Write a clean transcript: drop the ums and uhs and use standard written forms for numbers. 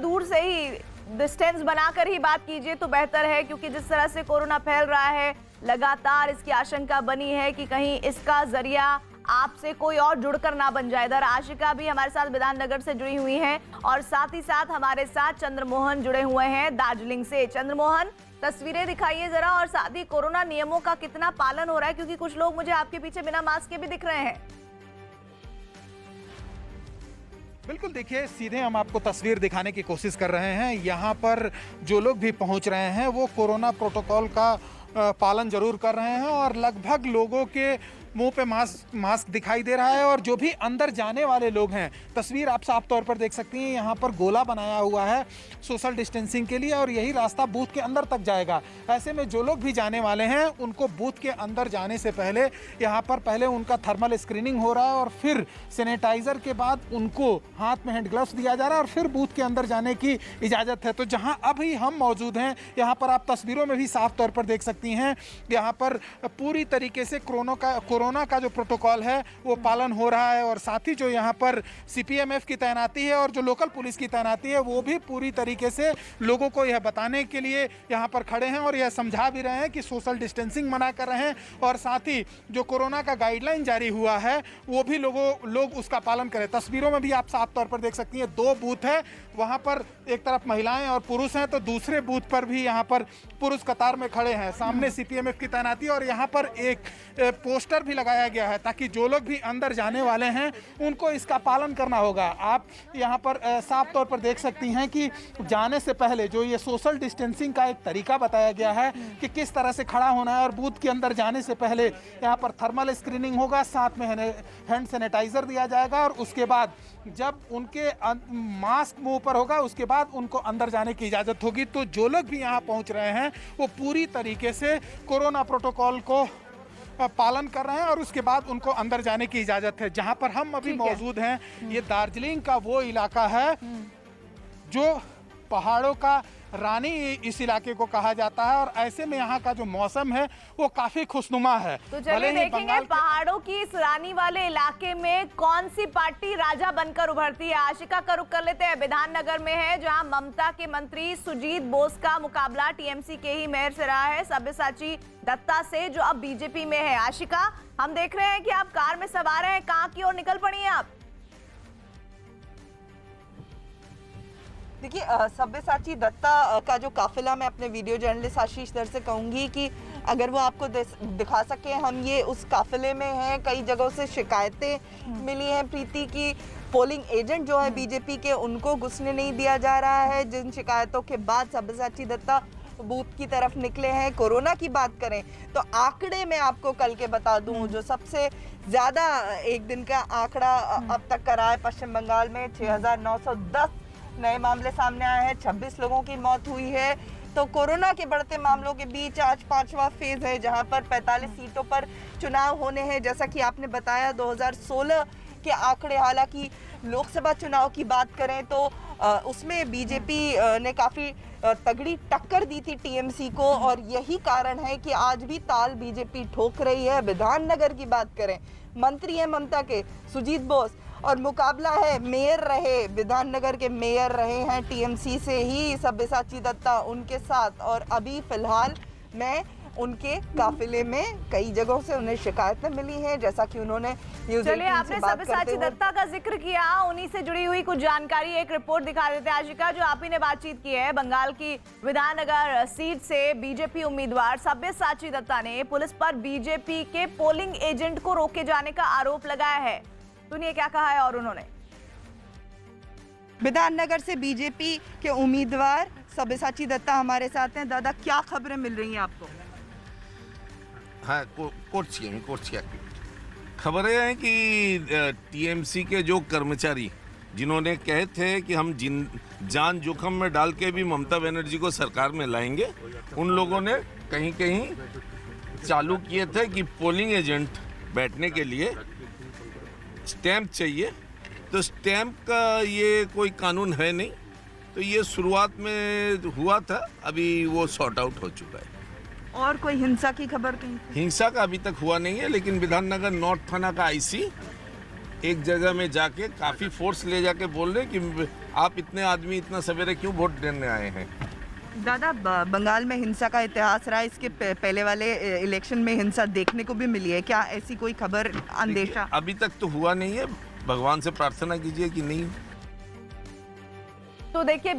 दूर से ही डिस्टेंस बनाकर ही बात कीजिए तो बेहतर है, क्योंकि जिस तरह से कोरोना फैल रहा है लगातार इसकी आशंका बनी है कि कहीं इसका जरिया आपसे कोई और जुड़कर ना बन जाए। इधर आशिका भी हमारे साथ विधाननगर से जुड़ी हुई हैं और साथ ही साथ हमारे साथ चंद्रमोहन जुड़े हुए हैं दार्जिलिंग से। चंद्रमोहन, तस्वीरें दिखाइए जरा, और साथ ही कोरोना नियमों का कितना पालन हो रहा है, क्योंकि कुछ लोग मुझे आपके पीछे बिना मास्क के भी दिख रहे हैं। बिल्कुल, देखिए सीधे हम आपको तस्वीर दिखाने की कोशिश कर रहे हैं। यहाँ पर जो लोग भी पहुँच रहे हैं वो कोरोना प्रोटोकॉल का पालन जरूर कर रहे हैं और लगभग लोगों के मुंह पे मास्क दिखाई दे रहा है। और जो भी अंदर जाने वाले लोग हैं, तस्वीर आप साफ तौर पर देख सकती हैं, यहाँ पर गोला बनाया हुआ है सोशल डिस्टेंसिंग के लिए और यही रास्ता बूथ के अंदर तक जाएगा। ऐसे में जो लोग भी जाने वाले हैं उनको बूथ के अंदर जाने से पहले यहाँ पर पहले उनका थर्मल स्क्रीनिंग हो रहा है और फिर सैनिटाइजर के बाद उनको हाथ में हैंड ग्लव्स दिया जा रहा है और फिर बूथ के अंदर जाने की इजाज़त है। तो जहाँ अभी हम मौजूद हैं यहाँ पर आप तस्वीरों में भी साफ तौर पर देख सकती हैं, यहाँ पर पूरी तरीके से कोरोना का जो प्रोटोकॉल है वो पालन हो रहा है। और साथ ही जो यहाँ पर सीपीएमएफ की तैनाती है और जो लोकल पुलिस की तैनाती है वो भी पूरी तरीके से लोगों को यह बताने के लिए यहाँ पर खड़े हैं और यह समझा भी रहे हैं कि सोशल डिस्टेंसिंग मना कर रहे हैं। और साथ ही जो कोरोना का गाइडलाइन जारी हुआ है वो भी लोग उसका पालन करें। तस्वीरों में भी आप साफ तौर पर देख सकती हैं, 2 बूथ है, वहाँ पर एक तरफ महिलाएं और पुरुष हैं तो दूसरे बूथ पर भी यहाँ पर पुरुष कतार में खड़े हैं। सामने सीपीएमएफ की तैनाती और यहाँ पर एक पोस्टर भी लगाया गया है ताकि जो लोग भी अंदर जाने वाले हैं उनको इसका पालन करना होगा। आप यहाँ पर साफ तौर पर देख सकती हैं कि जाने से पहले जो ये सोशल डिस्टेंसिंग का एक तरीका बताया गया है कि किस तरह से खड़ा होना है और बूथ के अंदर जाने से पहले यहाँ पर थर्मल स्क्रीनिंग होगा, साथ में हैंड सैनिटाइजर दिया जाएगा और उसके बाद जब उनके मास्क मुंह पर होगा उसके बाद उनको अंदर जाने की इजाज़त होगी। तो जो लोग भी यहाँ पहुँच रहे हैं वो पूरी तरीके से कोरोना प्रोटोकॉल को पालन कर रहे हैं और उसके बाद उनको अंदर जाने की इजाज़त है। जहाँ पर हम अभी मौजूद हैं ये दार्जिलिंग का वो इलाका है जो पहाड़ों का रानी इस इलाके को कहा जाता है और ऐसे में यहाँ का जो मौसम है वो काफी खुशनुमा है। तो चलिए देखेंगे पहाड़ों की इस रानी वाले इलाके में कौन सी पार्टी राजा बनकर उभरती है। आशिका का रुख कर लेते हैं, विधाननगर में है जहां ममता के मंत्री सुजीत बोस का मुकाबला टीएमसी के ही मेयर से रहा है सब्यसाची दत्ता से, जो अब बीजेपी में है। आशिका, हम देख रहे हैं कि आप कार में सवार हैं, कहाँ की ओर निकल पड़ी हैं आप? देखिए, सब्यसाची दत्ता का जो काफिला, मैं अपने वीडियो जर्नलिस्ट आशीष दर से कहूँगी कि अगर वो आपको दिखा सके, हम ये उस काफिले में हैं। कई जगहों से शिकायतें मिली हैं प्रीति की पोलिंग एजेंट जो है बीजेपी के उनको घुसने नहीं दिया जा रहा है, जिन शिकायतों के बाद सब्यसाची दत्ता बूथ की तरफ निकले हैं। कोरोना की बात करें तो आंकड़े में आपको कल के बता दूं, जो सबसे ज़्यादा एक दिन का आंकड़ा अब तक करा है पश्चिम बंगाल में 6,910 नए मामले सामने आए हैं, 26 लोगों की मौत हुई है। तो कोरोना के बढ़ते मामलों के बीच आज 5वां फेज है जहां पर 45 सीटों पर चुनाव होने हैं। जैसा कि आपने बताया 2016 के आंकड़े, हालांकि लोकसभा चुनाव की बात करें तो उसमें बीजेपी ने काफ़ी तगड़ी टक्कर दी थी टीएमसी को और यही कारण है कि आज भी ताल बीजेपी ठोक रही है। विधाननगर की बात करें, मंत्री है ममता के सुजीत बोस और मुकाबला है, मेयर रहे, विधाननगर के मेयर रहे हैं टीएमसी से ही सब्यसाची दत्ता उनके साथ। और अभी फिलहाल मैं उनके काफिले में कई जगहों से उन्हें शिकायतें मिली हैं, जैसा कि उन्होंने चलिए आपने सब्यसाची दत्ता का जिक्र किया, उन्हीं से जुड़ी हुई कुछ जानकारी एक रिपोर्ट दिखा देते हैं आशिका, जो आप ही ने बातचीत की है। बंगाल की विधाननगर सीट से बीजेपी उम्मीदवार सब्यसाची दत्ता ने पुलिस पर बीजेपी के पोलिंग एजेंट को रोके जाने का आरोप लगाया है। सुनिए क्या कहा है और उन्होंने। विधाननगर से बीजेपी के उम्मीदवार सब्यसाची दत्ता हमारे साथ हैं। दादा, क्या खबरें मिल रही हैं आपको? हाँ, कोर्चिया की खबरें हैं कि टीएमसी के जो कर्मचारी जिन्होंने कहे थे कि हम जान जोखिम में डाल के भी ममता बनर्जी को सरकार में लाएंगे, उन लोगों ने कहीं कहीं चालू किए थे कि पोलिंग एजेंट बैठने के लिए स्टैंप चाहिए। तो स्टैंप का ये कोई कानून है नहीं, तो ये शुरुआत में हुआ था, अभी वो सॉर्ट आउट हो चुका है। और कोई हिंसा की खबर कहीं? हिंसा का अभी तक हुआ नहीं है, लेकिन विधाननगर नॉर्थ थाना का आईसी एक जगह में जाके काफ़ी फोर्स ले जाके बोल रहे कि आप इतने आदमी इतना सवेरे क्यों वोट देने आए हैं? दादा, बंगाल में हिंसा का इतिहास रहा है, इसके पहले वाले इलेक्शन में हिंसा देखने को भी मिली है, क्या ऐसी कोई खबर अंदेशा? अभी तक तो हुआ नहीं है, भगवान से प्रार्थना कीजिए कि नहीं। तो देखिए